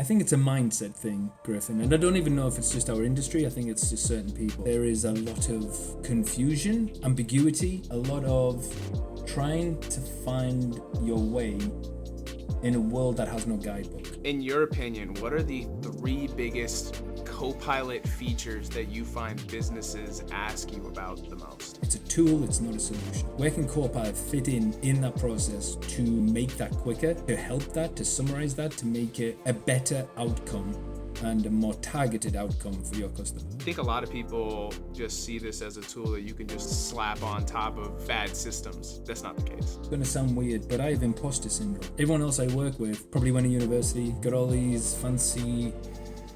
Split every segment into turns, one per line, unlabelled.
I think it's a mindset thing, Griffin, and I don't even know if it's just our industry. I think it's just certain people. There is a lot of confusion, ambiguity, a lot of trying to find your way in a world that has no guidebook.
In your opinion, what are the 3 biggest Copilot features that you find businesses ask you about the most?
It's a tool, it's not a solution. Where can Copilot fit in that process to make that quicker, to help that, to summarize that, to make it a better outcome and a more targeted outcome for your customer?
I think a lot of people just see this as a tool that you can just slap on top of bad systems. That's not the case.
It's going to sound weird, but I have imposter syndrome. Everyone else I work with probably went to university, got all these fancy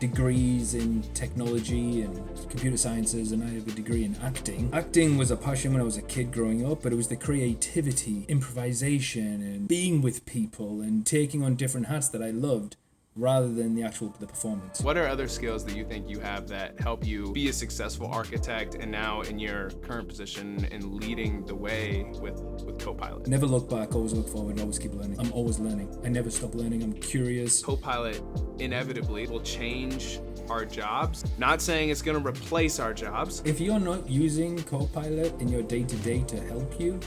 degrees in technology and computer sciences, and I have a degree in acting. Acting was a passion when I was a kid growing up, but it was the creativity, improvisation, and being with people and taking on different hats that I loved, rather than the performance.
What are other skills that you think you have that help you be a successful architect and now in your current position in leading the way with Copilot?
Never look back, always look forward, always keep learning. I'm always learning. I never stop learning. I'm curious.
Copilot inevitably will change our jobs. Not saying it's going to replace our jobs.
If you're not using Copilot in your day-to-day to help you,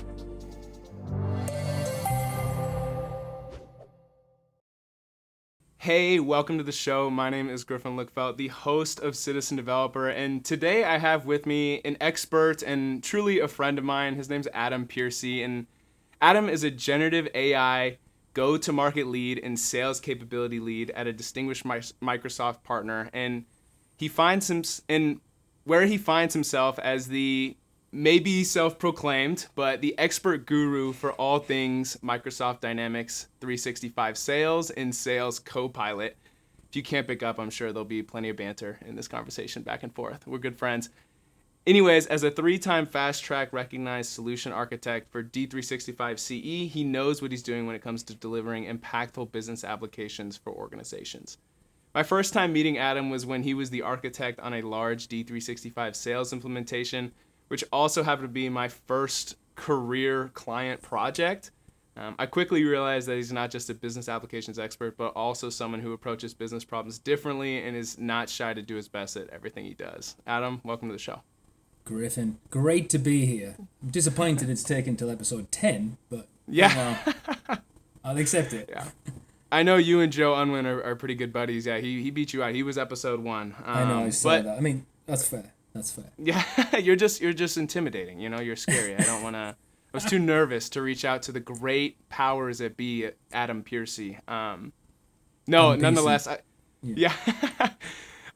Hey, welcome to the show. My name is Griffin Lookfelt, the host of Citizen Developer, and today I have with me an expert and truly a friend of mine. His name's Adam Piercy, and Adam is a generative AI go-to-market lead and sales capability lead at a distinguished Microsoft partner, and where he finds himself as the maybe self-proclaimed, but the expert guru for all things Microsoft Dynamics 365 sales and sales Copilot. If you can't pick up, I'm sure there'll be plenty of banter in this conversation back and forth. We're good friends. Anyways, as a 3-time fast-track recognized solution architect for D365 CE, he knows what he's doing when it comes to delivering impactful business applications for organizations. My first time meeting Adam was when he was the architect on a large D365 sales implementation, which also happened to be my first career client project. I quickly realized that he's not just a business applications expert, but also someone who approaches business problems differently and is not shy to do his best at everything he does. Adam, welcome to the show.
Griffin, great to be here. I'm disappointed it's taken till episode 10, but
yeah,
I'll accept it.
Yeah, I know you and Joe Unwin are pretty good buddies. Yeah, he beat you out. He was episode 1.
I know, I saw that. I mean, that's fair. That's fair.
Yeah, you're just intimidating. You know, you're scary. I was too nervous to reach out to the great powers that be, Adam Piercy. Nonetheless,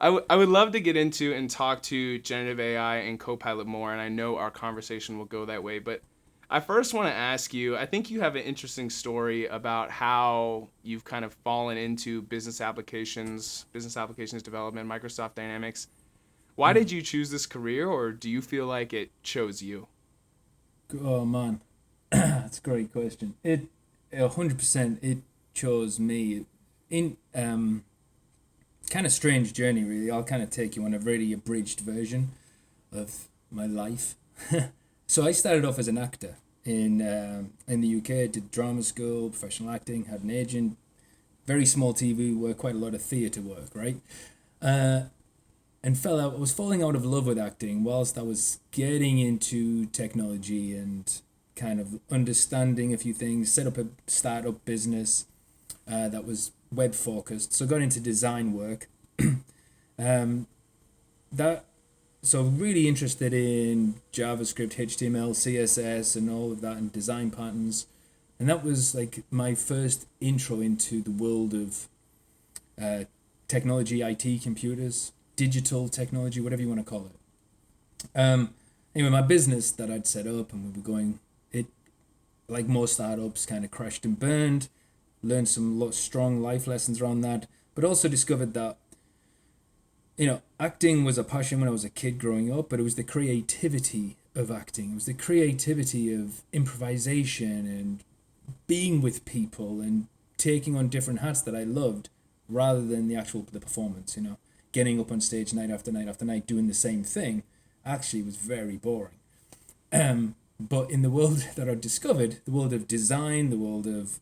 I would love to get into and talk to generative AI and Copilot more, and I know our conversation will go that way. But I first want to ask you, I think you have an interesting story about how you've kind of fallen into business applications development, Microsoft Dynamics. Why did you choose this career, or do you feel like it chose you?
Oh man, that's a great question. It 100% it chose me. In kind of strange journey, really. I'll kind of take you on a very abridged version of my life. So I started off as an actor in the UK. Did drama school, professional acting, had an agent, very small TV work, quite a lot of theatre work, right? And I was falling out of love with acting whilst I was getting into technology and kind of understanding a few things, set up a startup business that was web focused. So got into design work. So really interested in JavaScript, HTML, CSS and all of that and design patterns. And that was like my first intro into the world of technology, IT, computers, digital technology, whatever you want to call it. Anyway, my business that I'd set up and we were going, it, like most startups, kind of crashed and burned, learned some strong life lessons around that, but also discovered that, acting was a passion when I was a kid growing up, but it was the creativity of acting. It was the creativity of improvisation and being with people and taking on different hats that I loved rather than the performance, Getting up on stage night after night after night doing the same thing actually was very boring. But in the world that I discovered, the world of design, the world of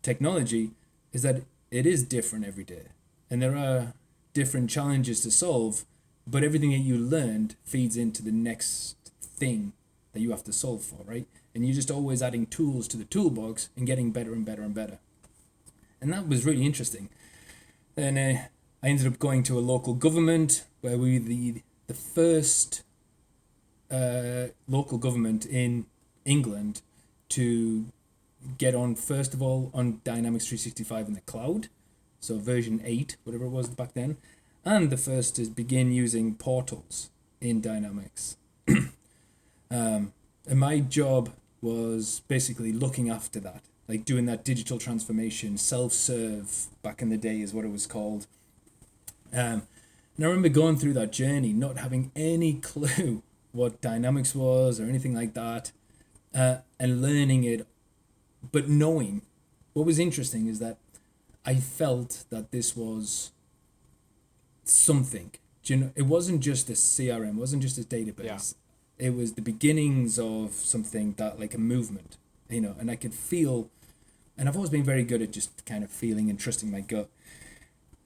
technology, is that it is different every day. and there are different challenges to solve, but everything that you learned feeds into the next thing that you have to solve for, right? And you're just always adding tools to the toolbox and getting better and better and better. And that was really interesting. Then I ended up going to a local government where we were the first local government in England to get on, first of all, on Dynamics 365 in the cloud, so version 8, whatever it was back then, and the first to begin using portals in Dynamics. And my job was basically looking after that, like doing that digital transformation, self-serve back in the day is what it was called. And I remember going through that journey, not having any clue what Dynamics was or anything like that, and learning it, but knowing. What was interesting is that I felt that this was something. Do you know, it wasn't just a CRM, it wasn't just a database.
Yeah.
It was the beginnings of something that, like a movement, and I could feel, and I've always been very good at just kind of feeling and trusting my gut.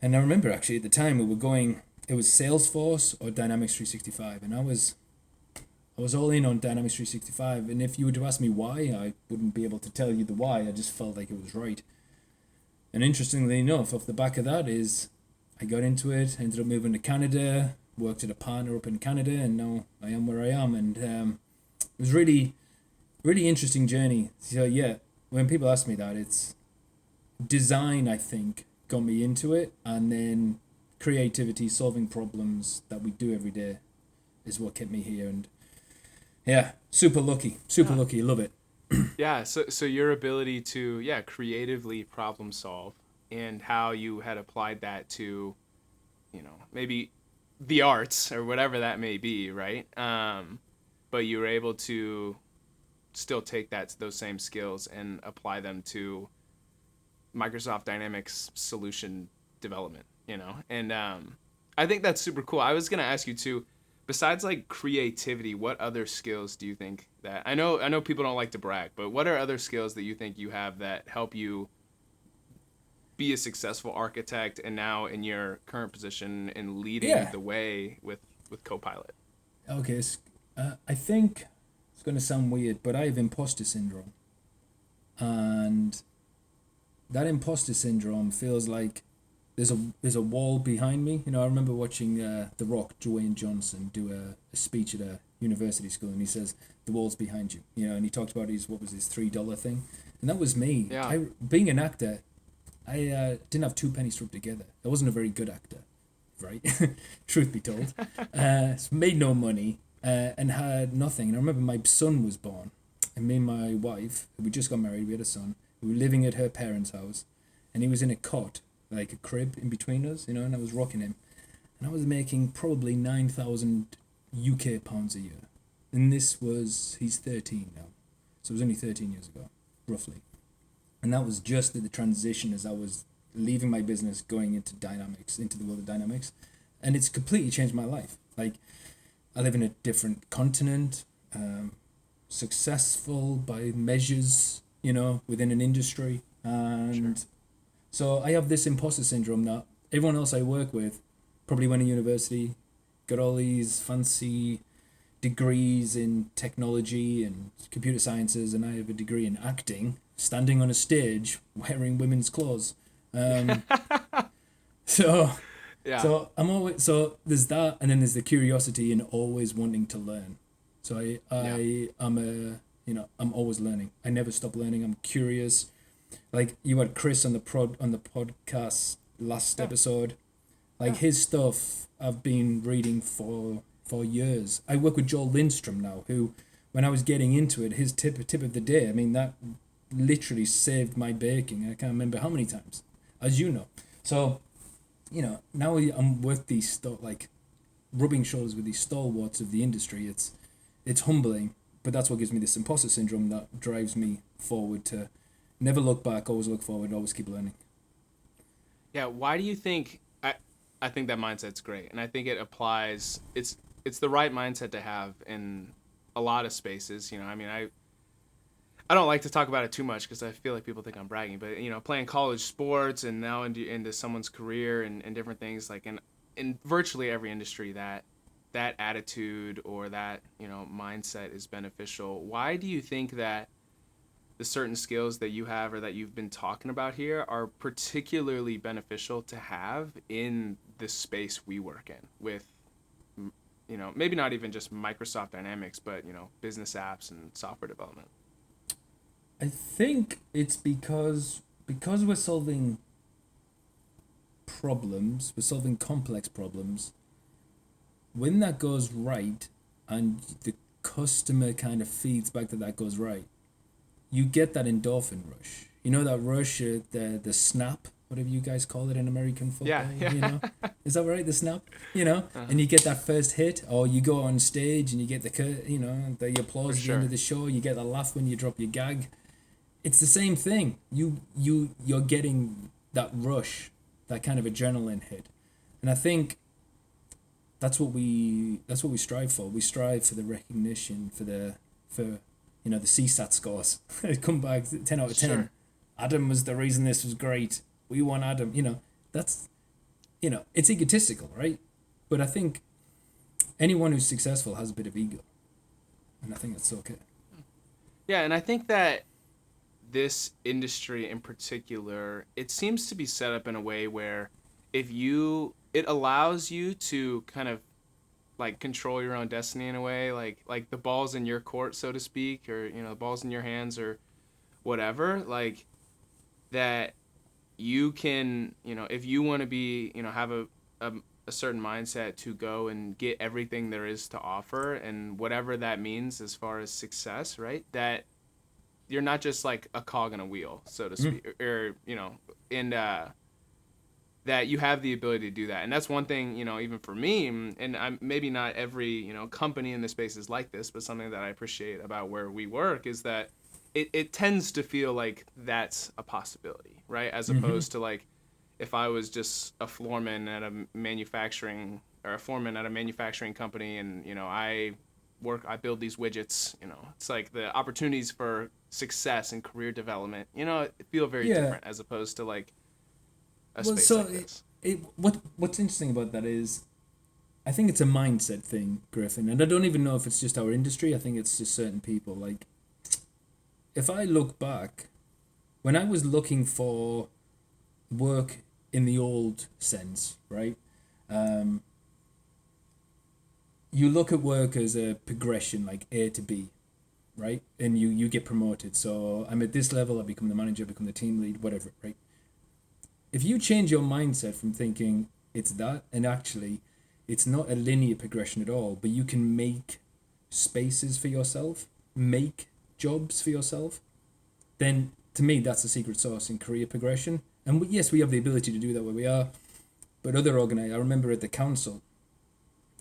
And I remember actually at the time we were going, it was Salesforce or Dynamics 365, and I was all in on Dynamics 365, and if you were to ask me why, I wouldn't be able to tell you the why. I just felt like it was right. And interestingly enough, off the back of that is I got into it, ended up moving to Canada, worked at a partner up in Canada, and now I am where I am. And it was really, really interesting journey. So yeah, when people ask me that, it's design, I think, got me into it, and then creativity, solving problems that we do every day is what kept me here. And yeah, super lucky, love it.
Yeah, so your ability to creatively problem solve, and how you had applied that to, maybe the arts or whatever that may be, right? But you were able to still take those same skills and apply them to Microsoft Dynamics solution development, and I think that's super cool. I was gonna ask you too, besides like creativity, what other skills do you think that I know people don't like to brag, but what are other skills that you think you have that help you be a successful architect, and now in your current position in leading the way with Copilot?
Okay, I think it's going to sound weird, but I have imposter syndrome, and that imposter syndrome feels like there's a wall behind me. I remember watching The Rock, Dwayne Johnson, do a speech at a university school, and he says the wall's behind you. And he talked about his $3 thing, and that was me.
Yeah.
Being an actor, I didn't have two pennies to rub together. I wasn't a very good actor, right? Truth be told, made no money and had nothing. And I remember my son was born, and me and my wife, we just got married, we had a son. We were living at her parents' house, and he was in a cot, like a crib in between us, and I was rocking him. And I was making probably 9,000 UK pounds a year. And he's 13 now. So it was only 13 years ago, roughly. And that was just at the transition as I was leaving my business, going into Dynamics, into the world of Dynamics. And it's completely changed my life. Like, I live in a different continent, successful by measures, within an industry. And
Sure.
so I have this imposter syndrome that everyone else I work with probably went to university, got all these fancy degrees in technology and computer sciences, and I have a degree in acting, standing on a stage wearing women's clothes. So
Yeah.
so there's that, and then there's the curiosity and always wanting to learn. So I'm always learning. I never stop learning. I'm curious. Like you had Chris on the podcast last episode. Like his stuff I've been reading for years. I work with Joel Lindstrom now, who when I was getting into it, his tip of the day, I mean that literally saved my baking. I can't remember how many times, as you know. So, now I'm with these like rubbing shoulders with these stalwarts of the industry. It's humbling, but that's what gives me this imposter syndrome that drives me forward to never look back, always look forward, always keep learning.
Yeah, why do you think I think that mindset's great, and I think it applies. It's the right mindset to have in a lot of spaces. I mean, I don't like to talk about it too much because I feel like people think I'm bragging, but playing college sports and now into someone's career and different things, like in virtually every industry, that attitude or that mindset is beneficial. Why do you think that the certain skills that you have or that you've been talking about here are particularly beneficial to have in the space we work in with maybe not even just Microsoft Dynamics, but business apps and software development?
I think it's because we're solving problems, we're solving complex problems. When that goes right and the customer kind of feeds back that goes right, you get that endorphin rush. You know that rush, the snap, whatever you guys call it in American football.
Yeah.
Is that right? The snap. And you get that first hit, or you go on stage and you get the applause at the end of the show. You get the laugh when you drop your gag. It's the same thing. You're getting that rush, that kind of adrenaline hit, and I think that's what we strive for. We strive for the recognition, for the CSAT scores. Come back 10 out of 10.
Sure.
Adam was the reason this was great. We want Adam. That's it's egotistical, right? But I think anyone who's successful has a bit of ego, and I think that's okay.
Yeah, and I think that this industry in particular, it seems to be set up in a way where it allows you to kind of like control your own destiny in a way, like the ball's in your court, so to speak, or the ball's in your hands or whatever, like that you can, if you want to be, have a certain mindset to go and get everything there is to offer and whatever that means as far as success, right? That you're not just like a cog in a wheel, so to speak, or and that you have the ability to do that. And that's one thing, even for me, and I'm maybe not every company in this space is like this, but something that I appreciate about where we work is that it tends to feel like that's a possibility, right? As opposed to like if I was just a foreman at a manufacturing company and I build these widgets, it's like the opportunities for success and career development, it feel very different as opposed to like a space like this.
What's interesting about that is I think it's a mindset thing, Griffin, and I don't even know if it's just our industry. I think it's just certain people. Like, if I look back, when I was looking for work in the old sense, right? You look at work as a progression, like A to B, right? And you get promoted. So I'm at this level, I become the manager, become the team lead, whatever, right? If you change your mindset from thinking it's that, and actually it's not a linear progression at all, but you can make spaces for yourself, make jobs for yourself, then to me that's the secret sauce in career progression. And yes, we have the ability to do that where we are, but I remember at the council,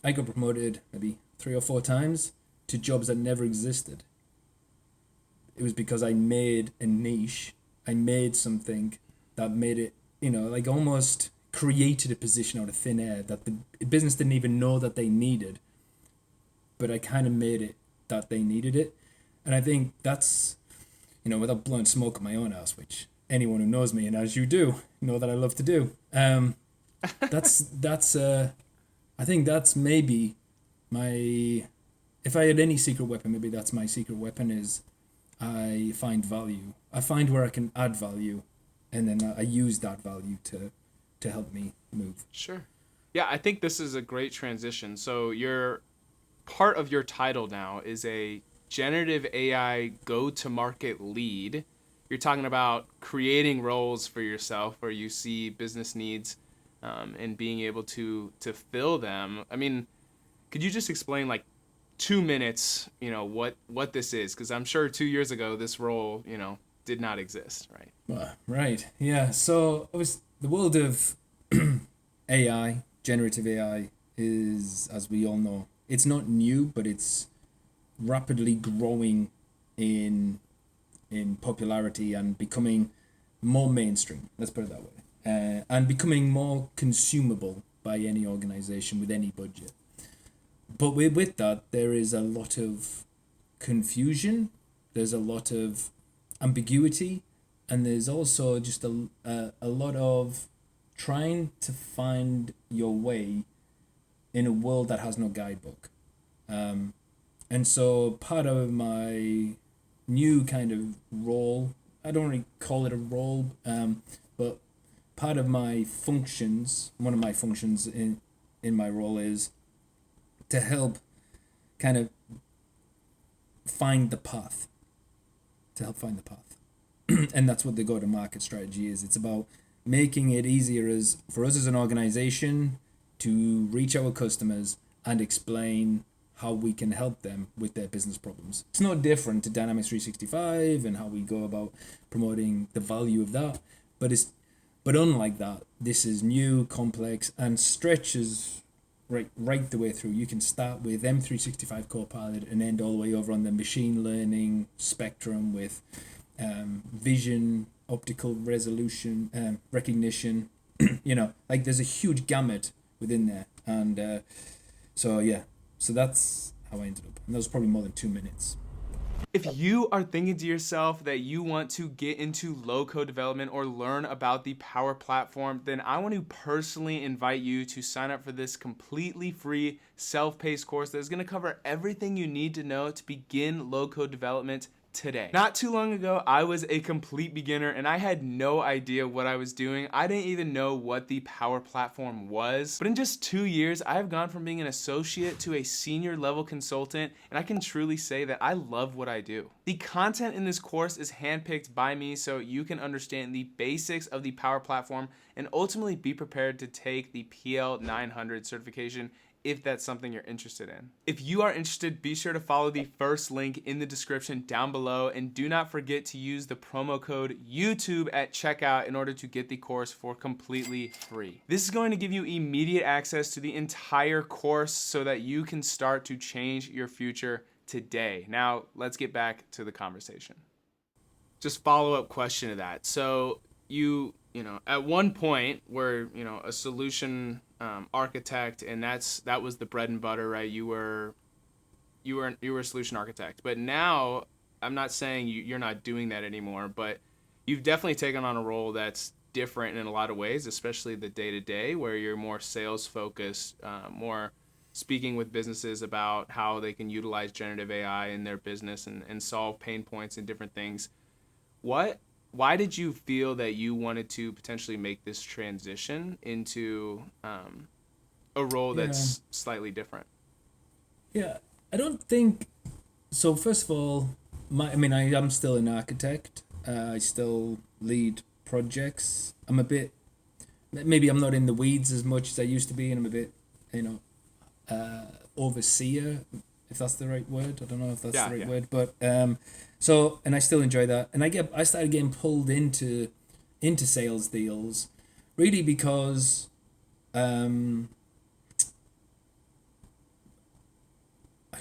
I got promoted maybe 3 or 4 times to jobs that never existed. It was because I made a niche, I made something that made it, like almost created a position out of thin air that the business didn't even know that they needed, but I kind of made it that they needed it. And I think that's, without blowing smoke at my own ass, which anyone who knows me, and as you do, know that I love to do, I think that's maybe if I had any secret weapon, maybe that's my secret weapon is I find value. I find where I can add value, and then I use that value to help me move.
Sure. Yeah, I think this is a great transition. So part of your title now is a generative AI go-to-market lead. You're talking about creating roles for yourself where you see business needs and being able to fill them. I mean, could you just explain like 2 minutes, what this is? Because I'm sure 2 years ago this role, did not exist, right?
Right. Yeah. So the world of AI, generative AI, is, as we all know, it's not new, but it's rapidly growing in popularity and becoming more mainstream. Let's put it that way, and becoming more consumable by any organization with any budget. But with that, there is a lot of confusion. There's a lot of ambiguity, and there's also just a lot of trying to find your way in a world that has no guidebook. And so part of my new kind of role, I don't really call it a role, but part of my functions, one of my functions in my role is to help kind of find the path, to help find the path. And that's what the go-to-market strategy is. It's about making it easier as for us as an organization to reach our customers and explain how we can help them with their business problems. It's no different to Dynamics 365 and how we go about promoting the value of that, but unlike that, this is new, complex, and stretches right the way through. You can start with M365 Copilot and end all the way over on the machine learning spectrum with vision, optical resolution, recognition. Like there's a huge gamut within there, and so that's how I ended up. And that was probably more than 2 minutes.
If you are thinking to yourself that you want to get into low-code development or learn about the Power Platform, then I want to personally invite you to sign up for this completely free self-paced course that is going to cover everything you need to know to begin low-code development today. Not too long ago, I was a complete beginner and I had no idea what I was doing. I didn't even know what the Power Platform was. But in just 2 years, I have gone from being an associate to a senior level consultant, and I can truly say that I love what I do. The content in this course is handpicked by me so you can understand the basics of the Power Platform and ultimately be prepared to take the PL 900 certification if that's something you're interested in. If you are interested, be sure to follow the first link in the description down below, and do not forget to use the promo code YouTube at checkout in order to get the course for completely free. This is going to give you immediate access to the entire course so that you can start to change your future today. Now, let's get back to the conversation. Just follow-up question to that. So you at one point were, a solution architect, and that was the bread and butter, right? You were a solution architect, but now I'm not saying you're not doing that anymore, but you've definitely taken on a role that's different in a lot of ways, especially the day-to-day, where you're more sales focused, more speaking with businesses about how they can utilize generative AI in their business and solve pain points and different things. Why did you feel that you wanted to potentially make this transition into a role that's slightly different?
Yeah, I don't think so. First of all, I am still an architect. I still lead projects. Maybe I'm not in the weeds as much as I used to be, and I'm a bit, overseer, if that's the right word. I don't know if that's the right word, but and I still enjoy that. And I started getting pulled into sales deals, really because I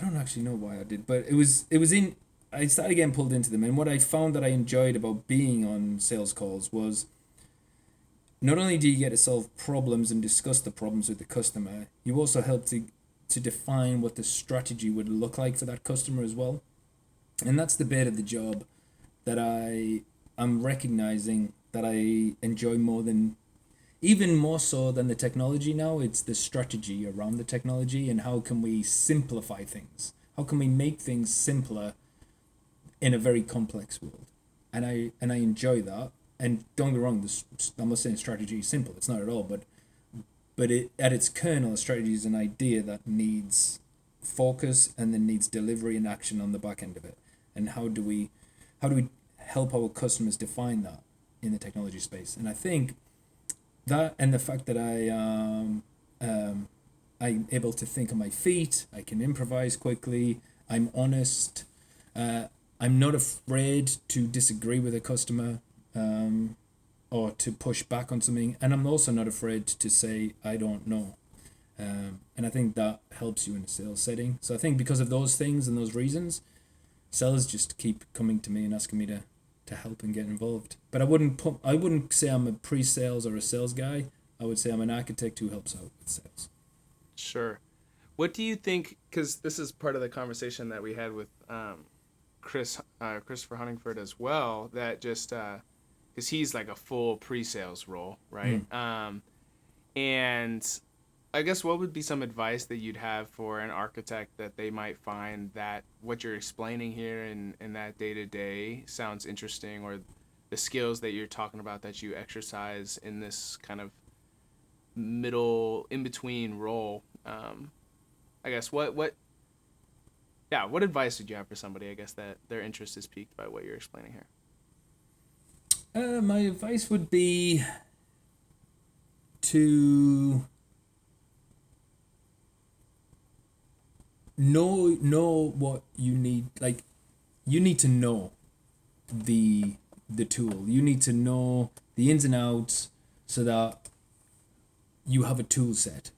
don't actually know why I did, but I started getting pulled into them. And what I found that I enjoyed about being on sales calls was not only do you get to solve problems and discuss the problems with the customer, you also help to define what the strategy would look like for that customer as well. And that's the bit of the job that I'm recognizing that I enjoy even more so than the technology now. It's the strategy around the technology and how can we simplify things? How can we make things simpler in a very complex world? And I enjoy that. And don't get me wrong, I'm not saying strategy is simple. It's not at all. But at its kernel, a strategy is an idea that needs focus and then needs delivery and action on the back end of it. And how do we help our customers define that in the technology space? And I think that, and the fact that I'm able to think on my feet, I can improvise quickly, I'm honest, I'm not afraid to disagree with a customer, or to push back on something, and I'm also not afraid to say I don't know. And I think that helps you in a sales setting. So I think because of those things and those reasons, sellers just keep coming to me and asking me to help and get involved. But I wouldn't say I'm a pre-sales or a sales guy. I would say I'm an architect who helps out with sales.
Sure. What do you think, because this is part of the conversation that we had with Christopher Huntingford as well, that just because he's like a full pre-sales role, right? And I guess what would be some advice that you'd have for an architect that they might find that what you're explaining here in that day-to-day sounds interesting, or the skills that you're talking about that you exercise in this kind of middle in-between role? I guess what advice would you have for somebody, I guess, that their interest is piqued by what you're explaining here?
My advice would be to know what you need. Like, you need to know the tool. You need to know the ins and outs so that you have a tool set.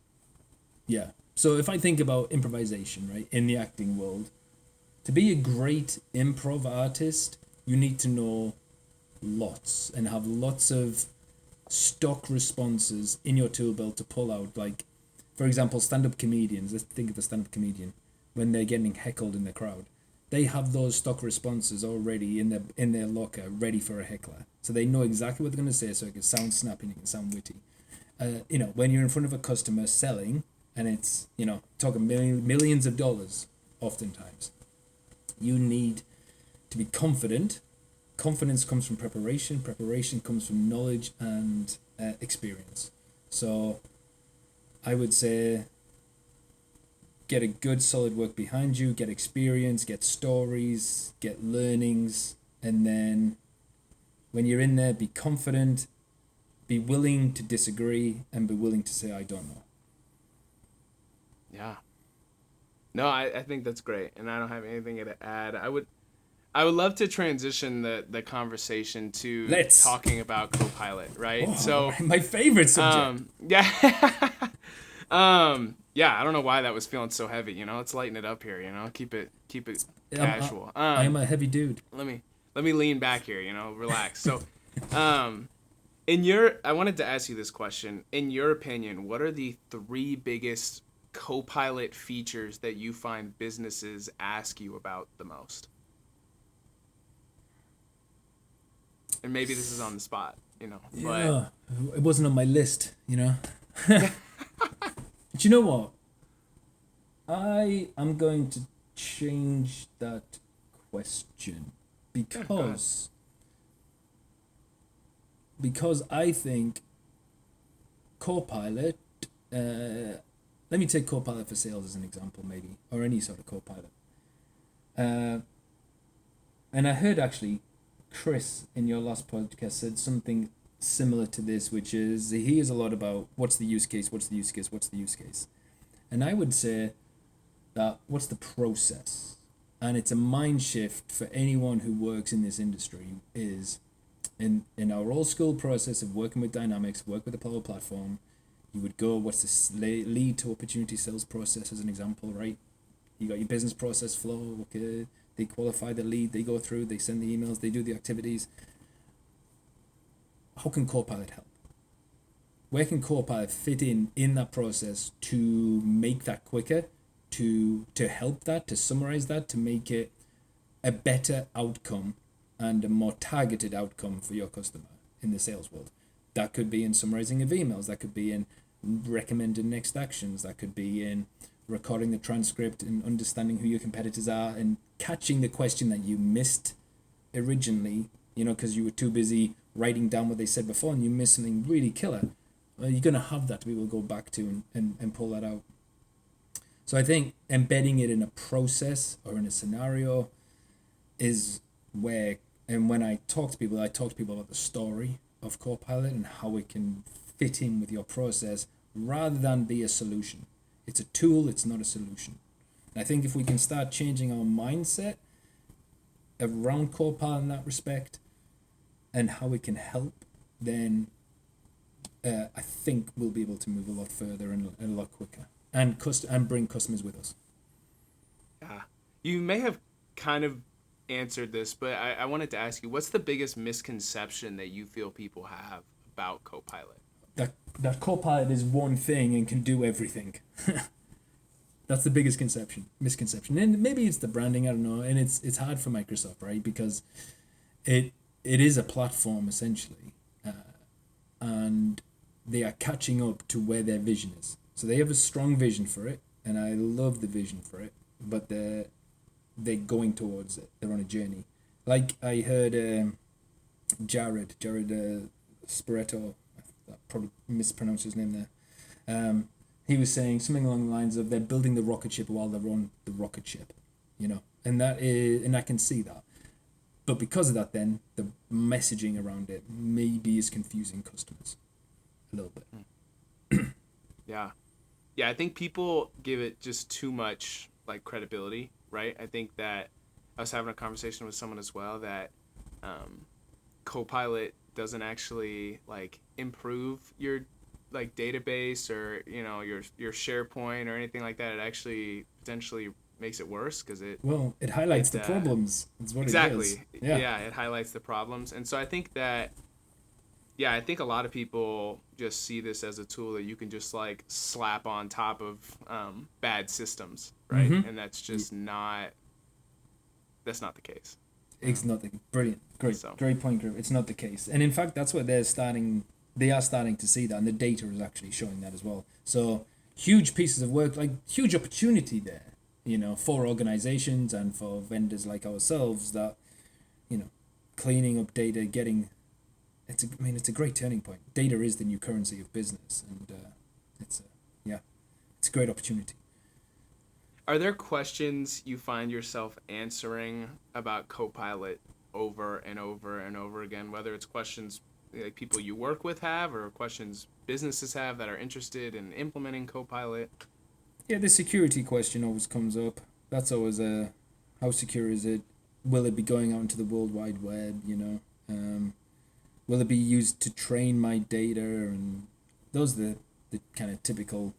Yeah. So if I think about improvisation, right, in the acting world, to be a great improv artist, you need to know lots and have lots of stock responses in your tool belt to pull out. Like, for example, stand-up comedians. Let's think of a stand-up comedian when they're getting heckled in the crowd. They have those stock responses already in their locker, ready for a heckler. So they know exactly what they're going to say, so it can sound snappy and it can sound witty. When you're in front of a customer selling, and it's, talking millions of dollars, oftentimes, you need to be confident. Confidence comes from preparation. Preparation comes from knowledge and experience. So I would say get a good solid work behind you, get experience, get stories, get learnings, and then when you're in there, be confident, be willing to disagree, and be willing to say, I don't know.
Yeah. No, I think that's great, and I don't have anything to add. I would love to transition the conversation to talking about Copilot, right?
Oh, so my favorite subject.
Yeah, I don't know why that was feeling so heavy. Let's lighten it up here. Keep it casual.
I am a heavy dude.
Let me lean back here. Relax. So, I wanted to ask you this question. In your opinion, what are the 3 biggest Copilot features that you find businesses ask you about the most? And maybe this is on the spot, but
yeah, it wasn't on my list, But you know what? I am going to change that question because I think Copilot, let me take Copilot for sales as an example, maybe, or any sort of Copilot. And I heard actually Chris in your last podcast said something similar to this, which is he hears a lot about what's the use case. And I would say that what's the process? And it's a mind shift for anyone who works in this industry is in our old school process of working with Dynamics, work with the Power Platform, you would go, what's this lead to opportunity sales process as an example, right? You got your business process flow, okay, they qualify the lead, they go through, they send the emails, they do the activities. How can Copilot help? Where can Copilot fit in that process to make that quicker, to help that, to summarize that, to make it a better outcome and a more targeted outcome for your customer in the sales world? That could be in summarizing of emails, that could be in recommending next actions, that could be in recording the transcript and understanding who your competitors are and catching the question that you missed originally, because you were too busy writing down what they said before and you missed something really killer. Well, you're going to have that to be able to go back to and pull that out. So I think embedding it in a process or in a scenario is where, and when I talk to people about the story of Copilot and how it can fit in with your process rather than be a solution. It's a tool, it's not a solution. And I think if we can start changing our mindset around Copilot in that respect and how it can help, then I think we'll be able to move a lot further and a lot quicker and bring customers with us.
Yeah. You may have kind of answered this, but I wanted to ask you, what's the biggest misconception that you feel people have about Copilot?
That Copilot is one thing and can do everything. That's the biggest misconception. And maybe it's the branding, I don't know. And it's hard for Microsoft, right? Because it is a platform essentially, and they are catching up to where their vision is. So they have a strong vision for it, and I love the vision for it. But they're going towards it. They're on a journey. Like I heard Jared Sporeto, I probably mispronounced his name there. He was saying something along the lines of they're building the rocket ship while they're on the rocket ship, and I can see that. But because of that, then the messaging around it maybe is confusing customers a little bit.
Yeah. I think people give it just too much like credibility, right? I think that I was having a conversation with someone as well that Copilot doesn't actually like improve your like database or your SharePoint or anything like that. It actually potentially makes it worse because it
highlights the problems. That's what
exactly.
It does.
Yeah, it highlights the problems. And so I think that I think a lot of people just see this as a tool that you can just like slap on top of bad systems, right?
Mm-hmm.
And that's just not the case.
It's not brilliant. Great point, Griffin. It's not the case. And in fact, that's what they are starting to see that, and the data is actually showing that as well. So huge pieces of work, like huge opportunity there, for organizations and for vendors like ourselves that, cleaning up data, it's a great turning point. Data is the new currency of business, and it's a great opportunity.
Are there questions you find yourself answering about Copilot over and over and over again, whether it's questions like people you work with have or questions businesses have that are interested in implementing Copilot?
Yeah, the security question always comes up. That's always how secure is it? Will it be going out into the World Wide Web, will it be used to train my data? And those are the kind of typical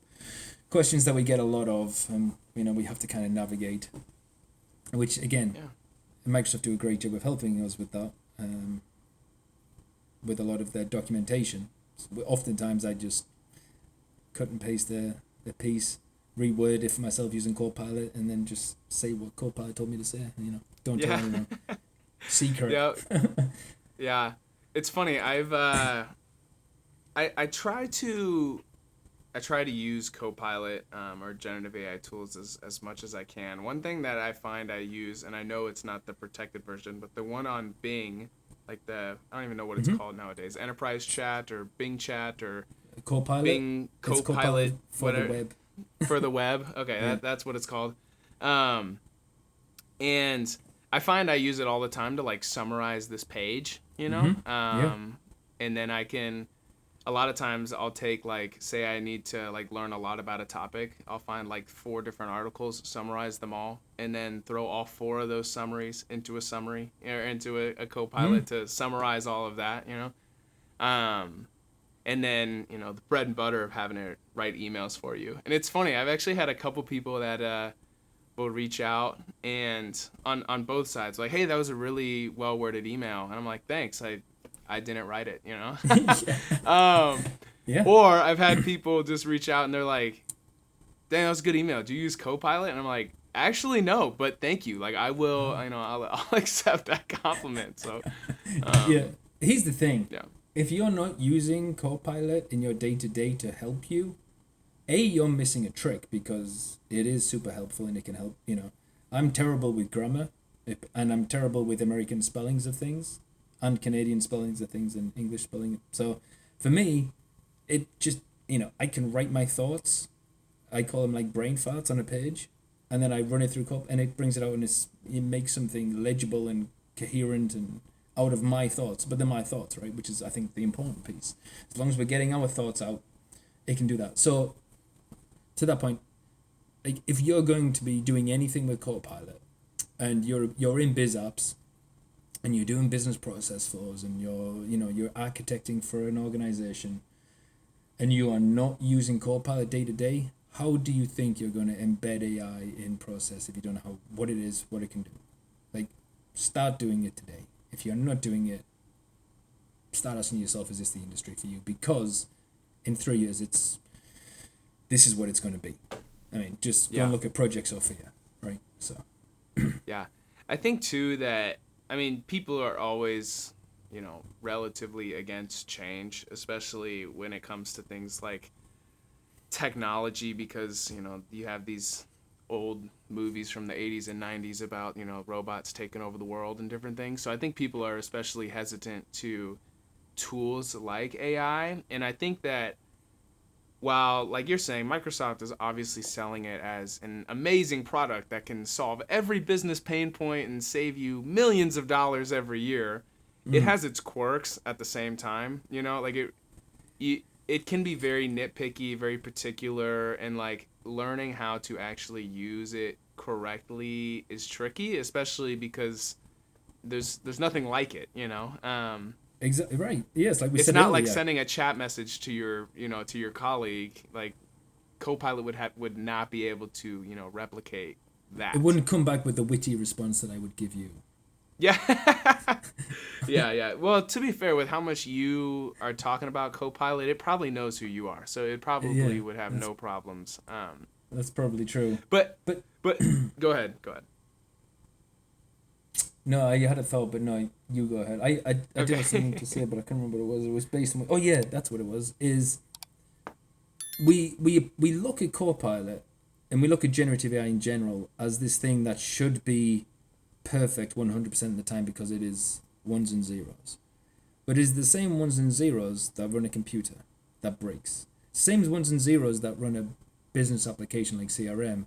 questions that we get a lot of, and we have to kind of navigate, which again, Microsoft do a great job of helping us with that, with a lot of their documentation. So oftentimes I just cut and paste the piece, reword it for myself using Copilot, and then just say what Copilot told me to say. Don't tell anyone. Secret.
Yeah. It's funny. I've I try to use Copilot or generative AI tools as much as I can. One thing that I find I use, and I know it's not the protected version, but the one on Bing, like I don't even know what it's called nowadays, Enterprise Chat or Bing Chat or
Copilot.
Bing Copilot
for the web.
For the web. Okay, that's what it's called. And I find I use it all the time to like summarize this page, and then I can. A lot of times I'll take like, say I need to like learn a lot about a topic. I'll find like 4 different articles, summarize them all, and then throw all 4 of those summaries into a summary or into a Copilot to summarize all of that, and then, the bread and butter of having to write emails for you. And it's funny, I've actually had a couple people that will reach out and on both sides, like, hey, that was a really well-worded email. And I'm like, thanks, I didn't write it, Or I've had people just reach out and they're like, dang, that was a good email. Do you use Copilot? And I'm like, actually, no, but thank you. Like, I will, I'll accept that compliment. So,
here's the thing.
Yeah.
If you're not using Copilot in your day-to-day to help you, you're missing a trick, because it is super helpful and it can help, I'm terrible with grammar, and I'm terrible with American spellings of things, and Canadian spellings of things, and English spelling. So for me, it just, I can write my thoughts. I call them like brain farts on a page, and then I run it through and it brings it out, and it makes something legible and coherent and out of my thoughts. But they're my thoughts, right? Which is, I think, the important piece. As long as we're getting our thoughts out, it can do that. So to that point, like, if you're going to be doing anything with Copilot, and you're in BizApps, and you're doing business process flows, and you're architecting for an organization, and you are not using Copilot day to day, how do you think you're going to embed AI in process if you don't know what it is, what it can do? Like, start doing it today. If you're not doing it, start asking yourself, is this the industry for you? Because in 3 years, this is what it's going to be. I mean, just go
Yeah.
and look at Project Sophia, right? So
Yeah. I think too that, I mean, people are always, relatively against change, especially when it comes to things like technology, because, you have these old movies from the 80s and 90s about, robots taking over the world and different things. So I think people are especially hesitant to tools like AI. And I think that while, like you're saying, Microsoft is obviously selling it as an amazing product that can solve every business pain point and save you millions of dollars every year, it has its quirks at the same time. Like it can be very nitpicky, very particular, and like learning how to actually use it correctly is tricky, especially because there's nothing like it.
exactly right. Yes, like we
It's
said
not like
earlier,
sending a chat message to your colleague. Like Copilot would not be able to replicate
it
that.
wouldn't come back with the witty response that I would give you.
Yeah. Yeah. Well, to be fair, with how much you are talking about Copilot, it probably knows who you are, so it
Yeah,
probably would have
that's
no problems.
that's probably true.
But
But
but go ahead. Go ahead.
no, I had a thought, but no, you go ahead. I did have something
Okay.
to say, but I can't remember what it was. It was based on. Oh yeah, that's what it was. Is we look at Copilot, and we look at generative AI in general as this thing that should be perfect 100% of the time because it is ones and zeros. But it's the same ones and zeros that run a computer that breaks. Same as ones and zeros that run a business application like CRM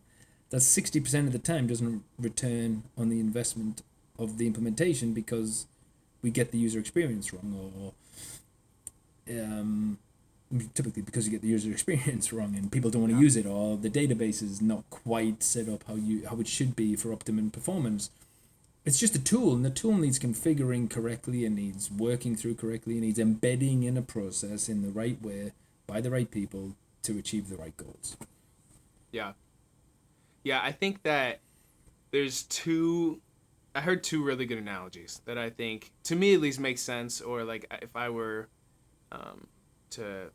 that 60% of the time doesn't return on the investment of the implementation because we get the user experience wrong, or typically because you get the user experience wrong and people don't want to
Yeah.
use it, or the database is not quite set up how it should be for optimum performance. It's just a tool, and the tool needs configuring correctly, and needs working through correctly, and needs embedding in a process in the right way by the right people to achieve the right goals.
Yeah. Yeah. I think that there's two. I heard two really good analogies that I think, to me at least, make sense. Or like if I were um, to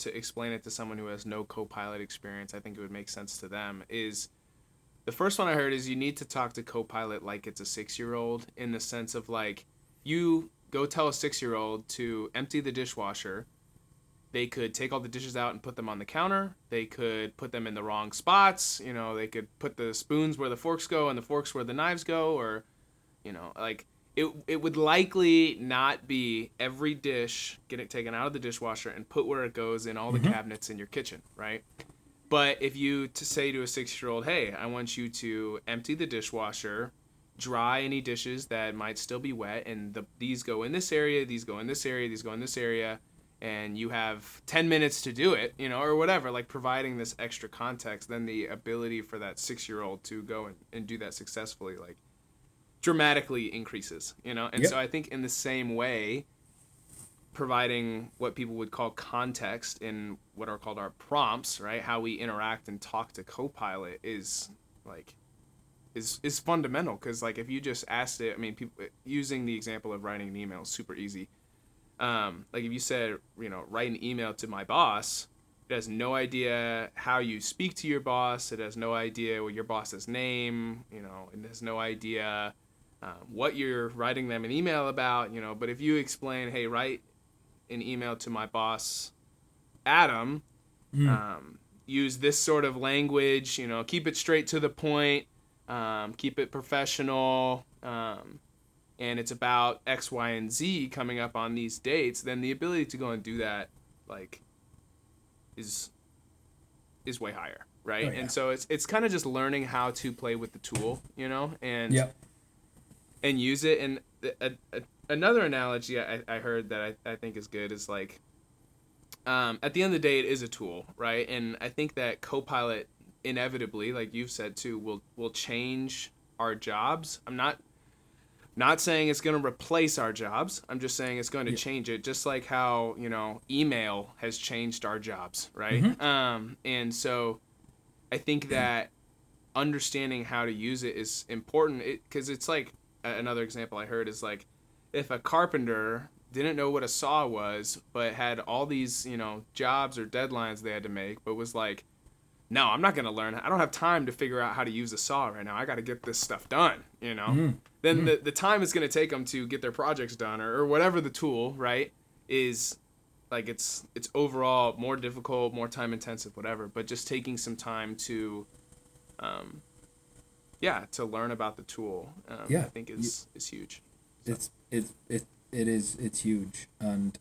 explain it to someone who has no Copilot experience, I think it would make sense to them. Is the first one I heard is you need to talk to Copilot like it's a 6-year-old, in the sense of like, you go tell a 6-year-old to empty the dishwasher. They could take all the dishes out and put them on the counter. They could put them in the wrong spots. They could put the spoons where the forks go and the forks where the knives go, or like it would likely not be every dish, get it taken out of the dishwasher and put where it goes in all the cabinets in your kitchen, right? But if you to say to a 6-year-old, hey, I want you to empty the dishwasher, dry any dishes that might still be wet, and these go in this area, these go in this area, these go in this area, and you have 10 minutes to do it, or whatever, like providing this extra context, then the ability for that 6-year-old to go and do that successfully, like, dramatically increases, And
Yep.
so I think in the same way, providing what people would call context in what are called our prompts, right? How we interact and talk to Copilot is like is fundamental, because like if you just asked it, I mean, people using the example of writing an email is super easy. Like if you said, write an email to my boss, it has no idea how you speak to your boss. It has no idea what your boss's name, it has no idea what you're writing them an email about, But if you explain, hey, write an email to my boss, Adam, use this sort of language, keep it straight to the point, keep it professional, and it's about X, Y, and Z coming up on these dates, then the ability to go and do that, like, is way higher, right?
Oh yeah.
And so it's kind of just learning how to play with the tool, and
Yep.
use it. And another analogy I heard that I think is good is like, at the end of the day, it is a tool, right? And I think that Copilot inevitably, like you've said too, will change our jobs. I'm not saying it's going to replace our jobs. I'm just saying it's going to
Yep.
change it, just like how email has changed our jobs, right?
Mm-hmm.
And so I think that understanding how to use it is important, because it's like, another example I heard is like, if a carpenter didn't know what a saw was, but had all these jobs or deadlines they had to make, but was like, no, I'm not going to learn. I don't have time to figure out how to use a saw right now. I got to get this stuff done, you know? Then the time it's going to take them to get their projects done or whatever the tool, right, is like it's overall more difficult, more time intensive, whatever. But just taking some time to, to learn about the tool, I think is huge. So.
It's huge and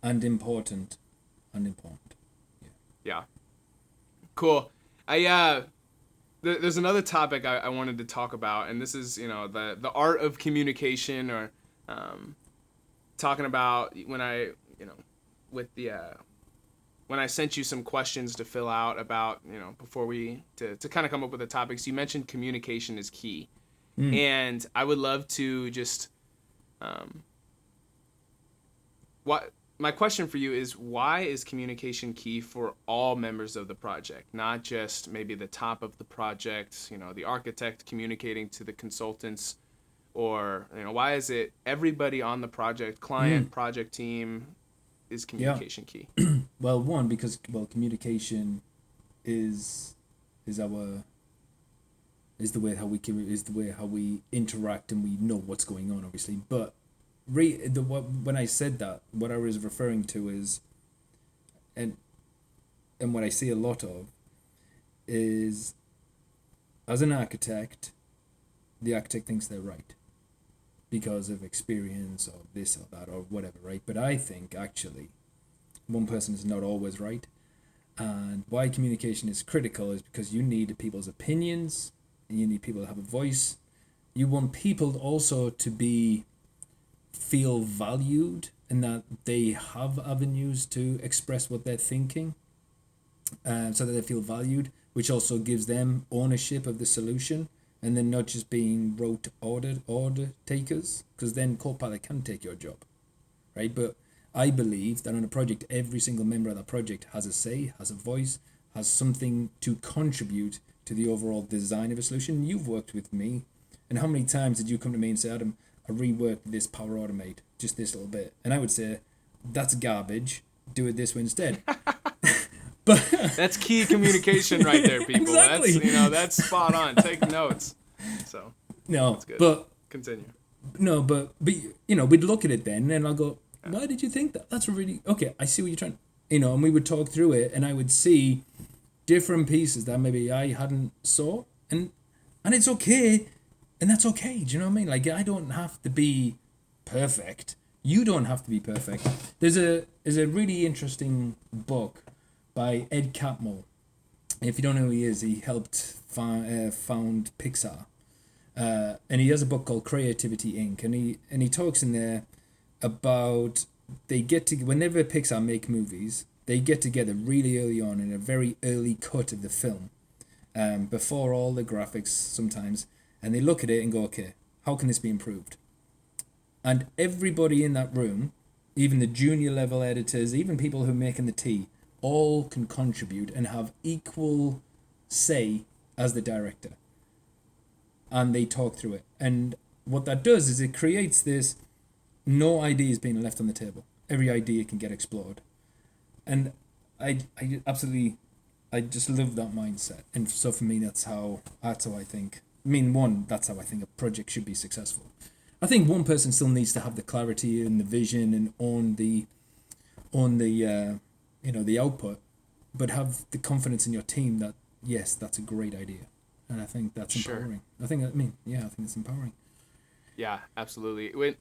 important.
Yeah. Cool. There's another topic I wanted to talk about, and this is, the art of communication, or talking about when I sent you some questions to fill out about, before to kind of come up with the topics. You mentioned communication is key, and I would love to just my question for you is, why is communication key for all members of the project, not just maybe the top of the project, the architect communicating to the consultants, or, why is it everybody on the project, client, project team, is communication key?
Well, one, because communication is the way how we interact, and we know what's going on, obviously. But when I said that, what I was referring to is, and what I see a lot of is, as an architect, the architect thinks they're right because of experience or this or that or whatever, right? But I think actually one person is not always right. And why communication is critical is because you need people's opinions, and you need people to have a voice. You want people also to feel valued, and that they have avenues to express what they're thinking, so that they feel valued, which also gives them ownership of the solution, and then not just being rote order takers, because then Copilot can take your job, right? But I believe that on a project, every single member of that project has a say, has a voice, has something to contribute to the overall design of a solution. You've worked with me, and how many times did you come to me and say, Adam, I reworked this Power Automate, just this little bit, and I would say, that's garbage, do it this way instead. But
that's key communication right there, people.
Exactly.
That's spot on. Take notes. So
no,
that's good.
But
continue.
No, but we'd look at it then, and I'll go, why did you think that? That's really okay. I see what you're trying. And we would talk through it, and I would see different pieces that maybe I hadn't saw, and it's okay, and that's okay. Do you know what I mean? Like, I don't have to be perfect. You don't have to be perfect. There's a really interesting book by Ed Catmull. If you don't know who he is, he helped found Pixar, and he has a book called Creativity Inc. and he talks in there about whenever Pixar make movies, they get together really early on in a very early cut of the film, before all the graphics sometimes, and they look at it and go, okay, how can this be improved? And everybody in that room, even the junior level editors, even people who are making the tea, all can contribute and have equal say as the director. And they talk through it. And what that does is it creates this, no idea is being left on the table. Every idea can get explored. And I just love that mindset. And so for me, that's how I think. That's how I think a project should be successful. I think one person still needs to have the clarity and the vision and own the output, but have the confidence in your team that, yes, that's a great idea. And I think that's empowering. I think it's empowering.
Yeah, absolutely. When,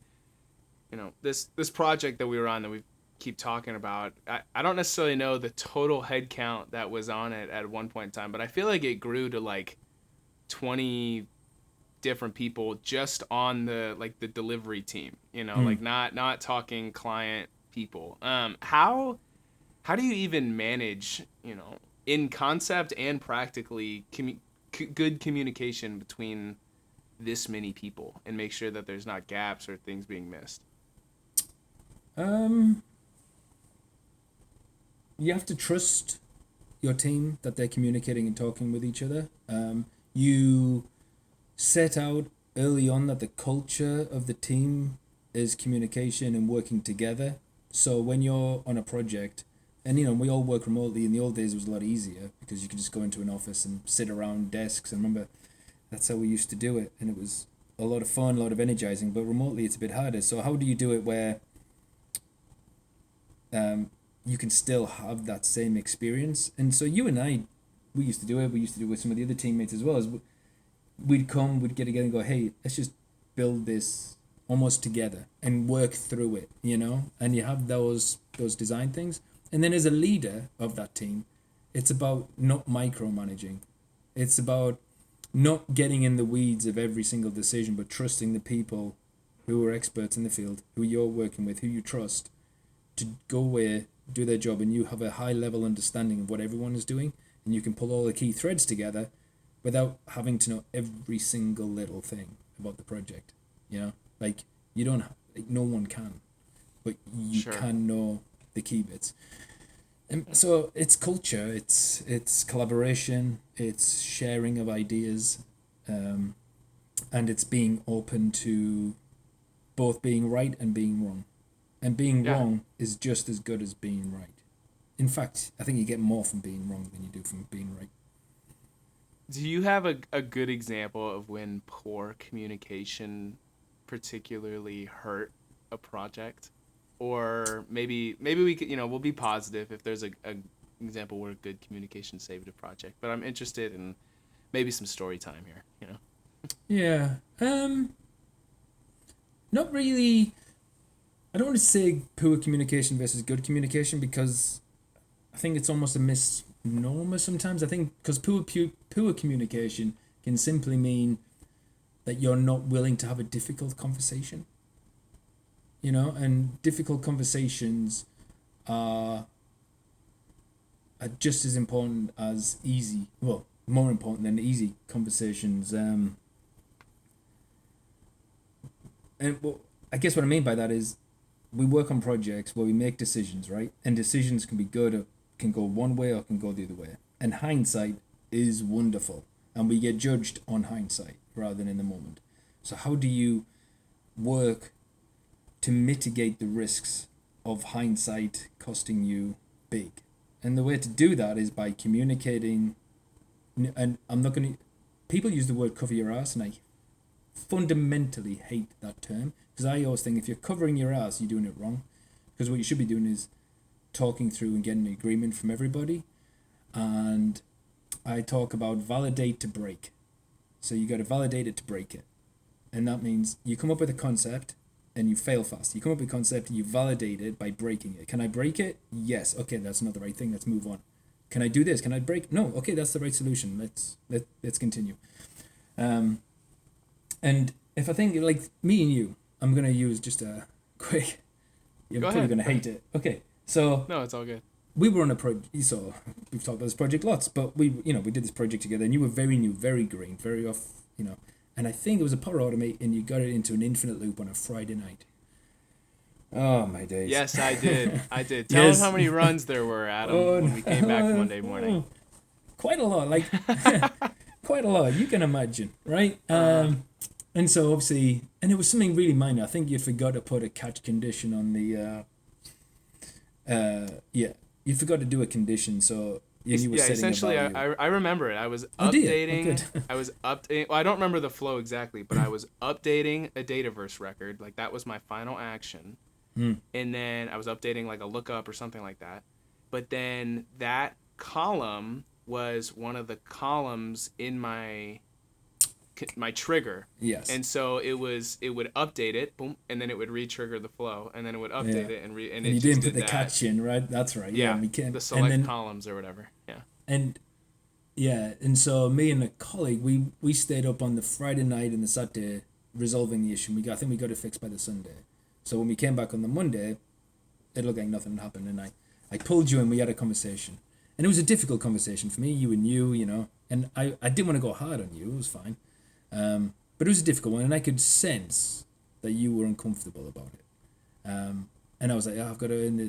this project that we were on that we keep talking about, I don't necessarily know the total head count that was on it at one point in time, but I feel like it grew to like 20 different people just on the delivery team, like not talking client people. How do you even manage, in concept and practically good communication between this many people and make sure that there's not gaps or things being missed?
You have to trust your team that they're communicating and talking with each other. You set out early on that the culture of the team is communication and working together. So when you're on a project, And we all work remotely. In the old days, it was a lot easier because you could just go into an office and sit around desks. And remember, that's how we used to do it, and it was a lot of fun, a lot of energizing. But remotely, it's a bit harder. So how do you do it where you can still have that same experience? And so you and I, we used to do it. We used to do it with some of the other teammates as well. We'd get together and go, hey, let's just build this almost together and work through it, And you have those design things. And then as a leader of that team, it's about not micromanaging. It's about not getting in the weeds of every single decision, but trusting the people who are experts in the field, who you're working with, who you trust, to go away, do their job, and you have a high level understanding of what everyone is doing, and you can pull all the key threads together without having to know every single little thing about the project. Like you don't, no one can, but you can know the key bits. And so it's culture, it's collaboration, it's sharing of ideas, and it's being open to both being right and being wrong. And being wrong is just as good as being right. In fact, I think you get more from being wrong than you do from being right.
Do you have a good example of when poor communication particularly hurt a project? Or maybe we could, we'll be positive if there's a example where good communication saved a project. But I'm interested in maybe some story time here,
Yeah. Not really. I don't want to say poor communication versus good communication, because I think it's almost a misnomer sometimes. I think because poor communication can simply mean that you're not willing to have a difficult conversation. And difficult conversations are just as important as easy, well, more important than easy conversations. And I guess what I mean by that is we work on projects where we make decisions, right? And decisions can be good, or can go one way, or can go the other way. And hindsight is wonderful, and we get judged on hindsight rather than in the moment. So how do you work to mitigate the risks of hindsight costing you big? And the way to do that is by communicating. And I'm not going to, people use the word cover your ass, and I fundamentally hate that term, because I always think if you're covering your ass, you're doing it wrong. Because what you should be doing is talking through and getting an agreement from everybody. And I talk about validate to break. So you got to validate it to break it. And that means you come up with a concept and you fail fast. You come up with a concept and you validate it by breaking it. Can I break it? Yes. Okay, that's not the right thing. Let's move on. Can I do this? Can I break? No. Okay, that's the right solution. Let's continue. And if I think like me and you, I'm gonna use just a quick. You're probably gonna hate it. Okay, so
no, it's all good.
We were on a project. So we've talked about this project lots, but we did this project together, and you were very new, very green, very off, And I think it was a Power Automate, and you got it into an infinite loop on a Friday night. Oh my days!
Yes, I did. Tell them how many runs there were, Adam, when we came back Monday morning.
Quite a lot, like quite a lot. You can imagine, right? And so obviously, and it was something really minor. I think you forgot to put a catch condition on the. You forgot to do a condition, so. You were
essentially, I remember it. I was updating. I was updating. Well, I don't remember the flow exactly, but I was updating a Dataverse record. Like that was my final action, and then I was updating like a lookup or something like that. But then that column was one of the columns in my trigger.
Yes.
And so it would update it, boom, and then it would re-trigger the flow, and then it would update it and and it
you
just
didn't put
did
the catch in, right? That's right.
Yeah.
We can't,
the select columns or whatever. Yeah.
And so me and a colleague, we stayed up on the Friday night and the Saturday resolving the issue. I think we got it fixed by the Sunday. So when we came back on the Monday, it looked like nothing had happened, and I pulled you in. We had a conversation, and it was a difficult conversation for me, you and you, and I didn't want to go hard on you. It was fine. But it was a difficult one, and I could sense that you were uncomfortable about it. And I was like, I've got to,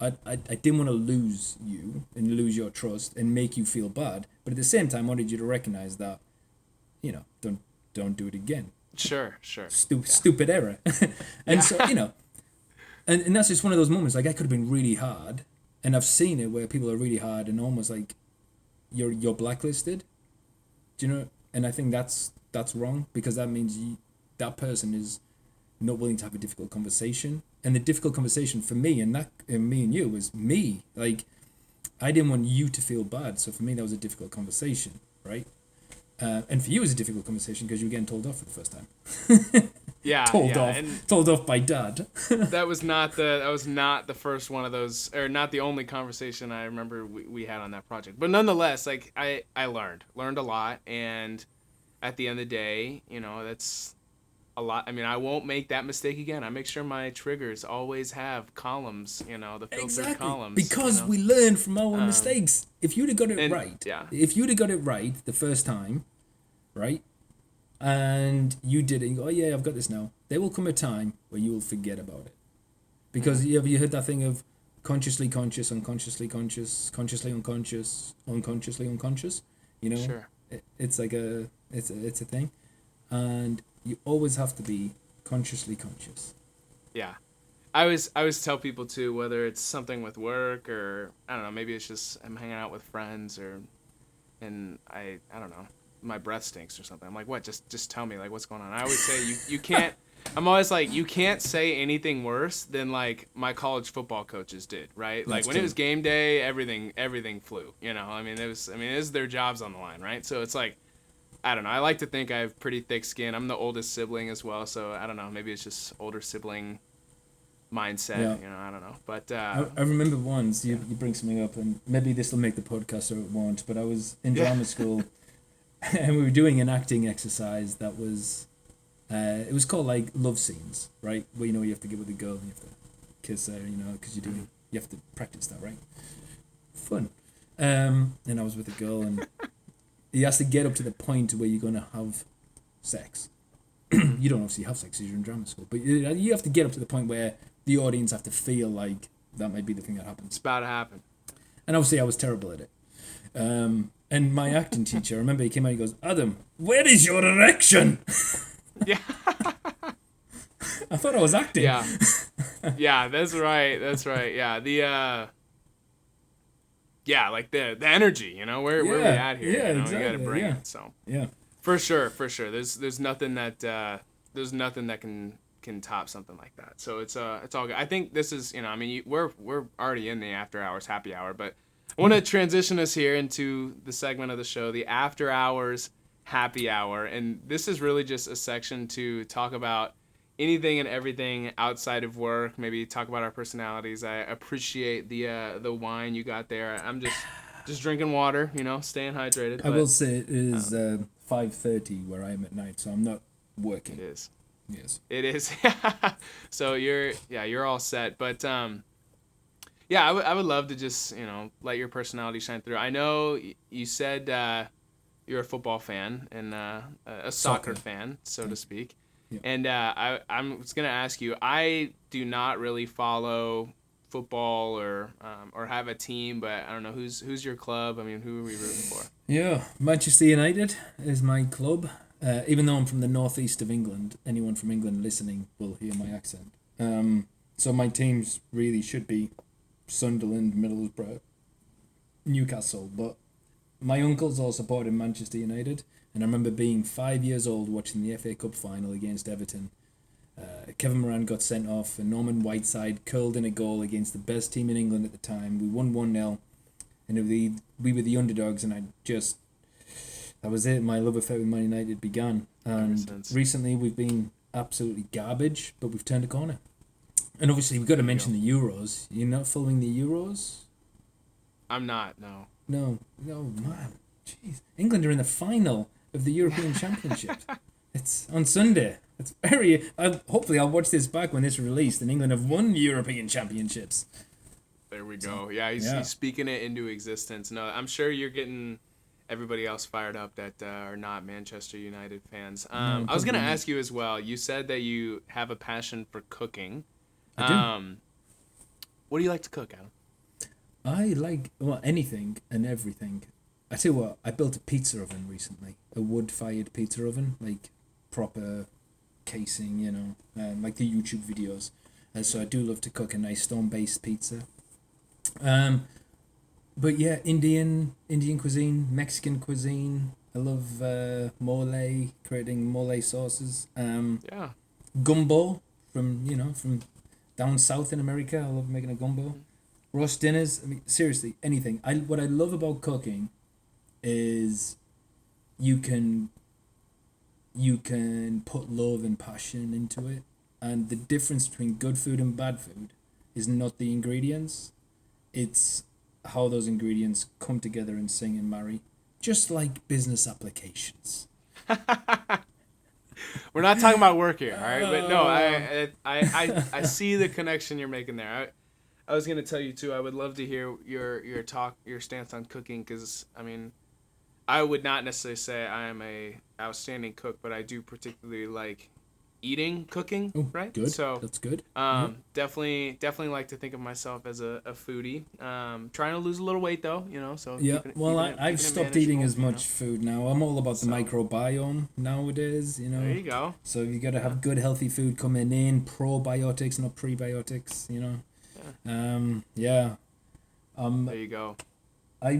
I didn't want to lose you and lose your trust and make you feel bad. But at the same time, I wanted you to recognize that, don't do it again.
Sure.
Stupid error. And so, and that's just one of those moments. Like I could have been really hard, And I've seen it where people are really hard and almost like you're blacklisted. Do you know? And I think that's wrong, because that means that person is not willing to have a difficult conversation. And the difficult conversation for me and me and you was me. Like, I didn't want you to feel bad, so for me that was a difficult conversation, right? And for you it was a difficult conversation because you were getting told off for the first time.
Yeah,
told off by dad.
That was not the first one of those, or not the only conversation I remember we had on that project. But nonetheless, like I learned a lot, and at the end of the day, you know, that's a lot. I mean, I won't make that mistake again. I make sure my triggers always have columns, you know, the filtered columns.
Because
you know?
we learn from our mistakes. If you'd have got it right, if you'd have got it right the first time, right, and you did it, you go, oh yeah, I've got this now, there will come a time where you will forget about it. Because have you heard that thing of consciously conscious, unconsciously conscious, consciously unconscious, unconsciously unconscious? You know,
sure.
It's like it's a thing, and you always have to be consciously conscious.
Yeah. I always tell people too, whether it's something with work or I don't know, maybe it's just I'm hanging out with friends and I don't know, my breath stinks or something. I'm like, what? Just tell me, like, what's going on. I always say you can't. I'm always like, you can't say anything worse than like my college football coaches did, right? Like when it was game day, everything flew. You know, I mean it was their jobs on the line, right? So it's like, I don't know. I like to think I have pretty thick skin. I'm the oldest sibling as well, so I don't know. Maybe it's just older sibling mindset. Yeah. You know, I don't know. But
I remember once you bring something up, and maybe this will make the podcast or it won't. But I was in drama school, and we were doing an acting exercise that was, it was called like love scenes, right? Where you have to get with a girl and you have to kiss her, because you have to practice that, right? Fun. And I was with a girl, and you have to get up to the point where you're gonna have sex. You don't obviously have sex because you're in drama school, but you have to get up to the point where the audience have to feel like that might be the thing that happens.
It's about to happen. And
obviously I was terrible at it. And my acting teacher, I remember he came out and he goes, Adam, where is your erection?
Yeah.
I thought I was acting.
Yeah. Yeah, that's right. Yeah. Like the energy, where are we at here?
Yeah, exactly.
You gotta bring it. So
yeah.
For sure. There's nothing that can top something like that. So it's all good. I think this is we're already in the after hours happy hour, but I want to transition us here into the segment of the show, the after hours happy hour, and this is really just a section to talk about anything and everything outside of work. Maybe talk about our personalities. I appreciate the wine you got there. I'm just drinking water, staying hydrated.
I will say it is 5:30 where I am at night, so I'm not working.
It is.
Yes.
It is. So you're all set. But I would love to just let your personality shine through. I know you said you're a football fan and a soccer fan, so to speak. Yeah. And I'm just gonna ask you. I do not really follow football or have a team, but I don't know who's your club. I mean, who are we rooting for?
Yeah, Manchester United is my club. Even though I'm from the northeast of England, anyone from England listening will hear my accent. So my teams really should be Sunderland, Middlesbrough, Newcastle, but my uncles all supported Manchester United, and I remember being 5 years old watching the FA Cup final against Everton. Kevin Moran got sent off, and Norman Whiteside curled in a goal against the best team in England at the time. We won 1-0, and we were the underdogs, and that was it. My love affair with Man United began. And recently we've been absolutely garbage, but we've turned a corner. And obviously we've got to mention the Euros. You're not following the Euros?
I'm not, no.
No, man. Jeez. England are in the final of the European Championships. It's on Sunday. It's hopefully I'll watch this back when it's released, and England have won European Championships.
There we go. He's speaking it into existence. No, I'm sure you're getting everybody else fired up that are not Manchester United fans. I was going to ask you as well. You said that you have a passion for cooking.
I do.
What do you like to cook, Adam?
I like anything and everything. I tell you what, I built a pizza oven recently, a wood-fired pizza oven, like proper casing, like the YouTube videos. And so I do love to cook a nice stone-based pizza. But yeah, Indian cuisine, Mexican cuisine. I love mole, creating mole sauces.
Yeah.
Gumbo from down south in America. I love making a gumbo. Roast dinners. I mean, seriously, anything. What I love about cooking is you can put love and passion into it, and the difference between good food and bad food is not the ingredients, it's how those ingredients come together and sing and marry, just like business applications.
We're not talking about work here, all right? But no, I see the connection you're making there. I was gonna tell you too. I would love to hear your stance on cooking, because I mean, I would not necessarily say I am a outstanding cook, but I do particularly like eating cooking,
Oh,
right?
good.
So
That's good.
definitely like to think of myself as a foodie. Trying to lose a little weight though, so
Yeah, I've stopped eating as much food now. I'm all about the
So-
microbiome nowadays,
There you go.
So you got to have good healthy food coming in, probiotics, not prebiotics, Yeah.
There you go.
I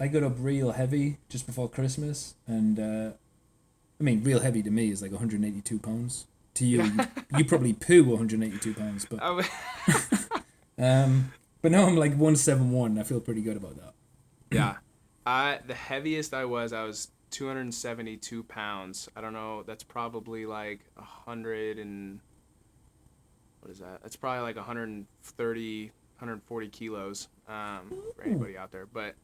got up real heavy just before Christmas, and I mean, real heavy to me is like 182 pounds. To you, you probably poo 182 pounds, but but now I'm like 171. I feel pretty good about that.
Yeah, the heaviest I was 272 pounds. I don't know. That's probably like 100 and what is that? That's probably like 130, 140 kilos for anybody out there. But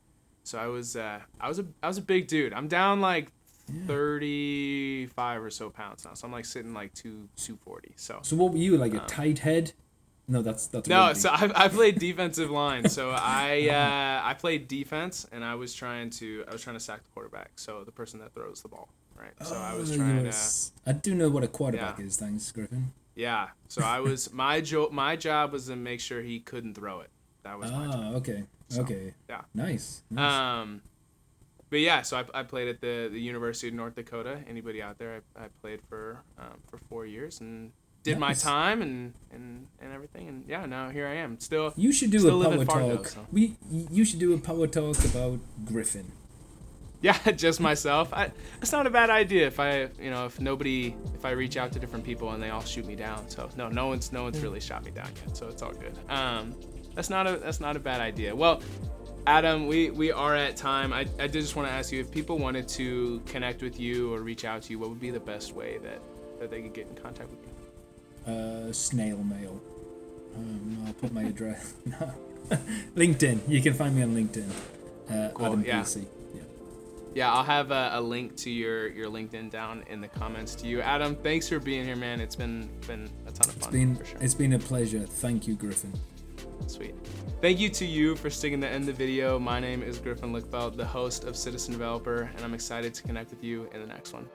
so I was a big dude. I'm down like 35 or so pounds now. So I'm like sitting like 240. So
what were you, like a tight head? No, that's
no.
rugby.
So I played defensive line. So I played defense, and I was trying to sack the quarterback. So the person that throws the ball, right? So I was trying to.
I do know what a quarterback is. Thanks, Griffin.
Yeah. So I was my job was to make sure he couldn't throw it. That was my job.
Okay.
So,
okay.
Yeah.
Nice.
But yeah, so I played at the University of North Dakota. Anybody out there? I played for 4 years and did my time and everything. And yeah, now here I am. Still.
You should do
still
a
live
power
in Fargo,
talk.
so.
You should do a power talk about Griffin.
Yeah, just myself. It's not a bad idea if I reach out to different people and they all shoot me down. So no one's really shot me down yet. So it's all good. That's not a bad idea. Well, Adam, we are at time. I did just want to ask you, if people wanted to connect with you or reach out to you, what would be the best way that they could get in contact with you?
Snail mail. I'll put my address. LinkedIn. You can find me on LinkedIn.
Cool,
Adam
yeah.
Piercy.
Yeah, I'll have a link to your LinkedIn down in the comments to you. Adam, thanks for being here, man. It's been a ton of fun. For sure.
It's been a pleasure. Thank you, Griffin.
Sweet. Thank you to you for sticking to end the video. My name is Griffin Lickfeld, the host of Citizen Developer, and I'm excited to connect with you in the next one.